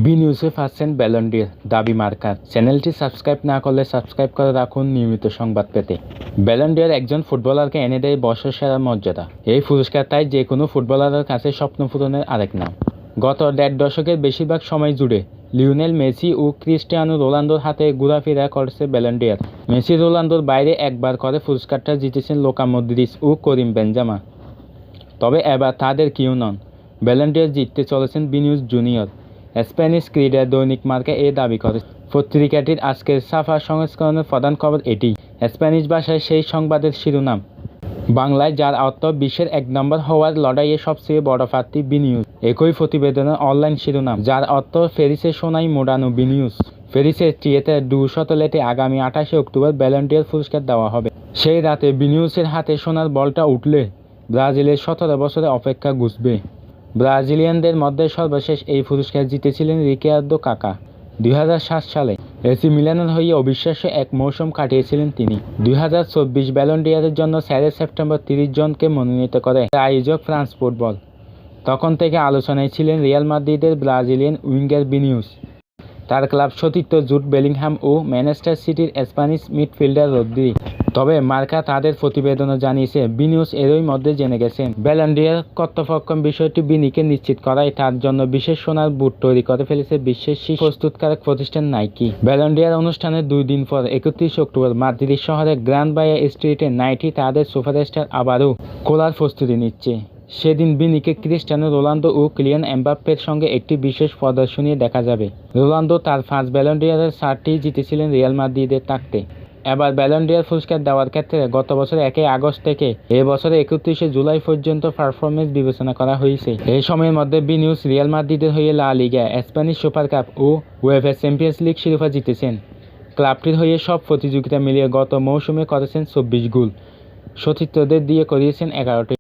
B নিউজে পাচ্ছেন Ballon ডি'র দাবি মার্কার। চ্যানেলটি সাবস্ক্রাইব না করলে সাবস্ক্রাইব করে রাখুন নিয়মিত সংবাদ পেতে। ব্যালন ডি'র একজন ফুটবলারকে এনে দেয় বর্ষসেরার মর্যাদা। এই পুরস্কার তাই যে কোনো ফুটবলারের কাছে স্বপ্ন পূরণের আরেক নাম। গত দেড় দশকের বেশিরভাগ সময় জুড়ে লিওনেল মেসি ও ক্রিস্টিয়ানো রোনালদোর হাতে ঘোরাফেরা করছে ব্যালন ডি'র। মেসি রোনালদোর বাইরে একবার করে পুরস্কারটা জিতেছেন লুকা মদ্রিচ ও করিম বেনজেমা। তবে এবার তাদের কেউ নন। ব্যালন ডি'র জিততে চলেছেন ভিনিসিয়াস জুনিয়র। স্প্যানিশ ক্রীড়া দৈনিক মার্কা এ দাবি করে। পত্রিকাটির আজকের ছাপা সংস্করণের প্রধান খবর এটি। স্প্যানিশ ভাষায় সেই সংবাদের শিরোনাম, বাংলায় যার অর্থ বিশ্বের এক নম্বর হওয়ার লড়াইয়ে সবচেয়ে বড় প্রার্থী ভিনিসিয়াস। একই প্রতিবেদনের অনলাইন শিরোনাম, যার অর্থ প্যারিসে সোনায় মোড়ানো ভিনিসিয়াস। প্যারিসের থিয়েটার ডু শতলেতে আগামী 28 অক্টোবর ব্যালন ডি'র পুরস্কার দেওয়া হবে। সেই রাতে ভিনিসিয়াসের হাতে সোনার বলটা উঠলে ব্রাজিলের 17 বছরের অপেক্ষা ঘুচবে। ব্রাজিলিয়ানদের মধ্যে সর্বশেষ এই পুরস্কার জিতেছিলেন রিকার্দো কাকা 2007 সালে। এসি মিলানের হয়ে অবিশ্বাস্য এক মৌসুম কাটিয়েছিলেন তিনি। 2024 ব্যালন ডি'রের জন্য 4 সেপ্টেম্বর 30 জনকে মনোনীত করে আয়োজক ফ্রান্স ফুটবল। তখন থেকে আলোচনায় ছিলেন রিয়াল মাদ্রিদের ব্রাজিলিয়ান উইঙ্গার ভিনিসিয়াস, তার ক্লাব সতীর্থ জুড বেলিংহাম ও ম্যানচেস্টার সিটির স্প্যানিশ মিডফিল্ডার রদ্রি। তবে মার্কা তাদের প্রতিবেদনও জানিয়েছে, ভিনিসিয়াস এরই মধ্যে জেনে গেছেন ব্যালন ডি'র কর্তৃপক্ষ বিষয়টি ভিনিকে নিশ্চিত করায় তার জন্য বিশেষ সোনার বুট তৈরি করে ফেলেছে বিশ্বের শীর্ষ প্রস্তুতকারক প্রতিষ্ঠান নাইকি। ব্যালন ডি'র অনুষ্ঠানের 2 দিন পর 31 অক্টোবর মাদ্রিদ শহরের গ্রান্ড বায়া স্ট্রিটে নাইকি তাদের সুপারস্টার আবারও খোলার প্রস্তুতি নিচ্ছে। সেদিন ভিনিকে ক্রিস্টিয়ানো রোনালদো ও কিলিয়ান এমবাপ্পের সঙ্গে একটি বিশেষ প্রদর্শনী দেখা যাবে। রোনালদো তার 5 ব্যালন ডি'রের শার্টটি জিতেছিলেন রিয়াল মাদ্রিদের থাকতে। এবার ব্যালন ডি'র পুরস্কার দেওয়ার ক্ষেত্রে গত বছর 1 আগস্ট থেকে এ বছর 31 জুলাই পর্যন্ত পারফরমেন্স বিবেচনা করা হয়েছে। এই সময়ের মধ্যে ভিনিসিয়াস রিয়াল মাদ্রিদের হয়ে লা লিগা, স্প্যানিশ সুপার কাপ ও উয়েফা চ্যাম্পিয়ন্স লিগ শিরোপা জিতেছেন। ক্লাবটির হয়ে সব প্রতিযোগিতা মিলিয়ে গত মৌসুমে করেছেন 24 গোল, সতীর্থদের দিয়ে করিয়েছেন 11টি।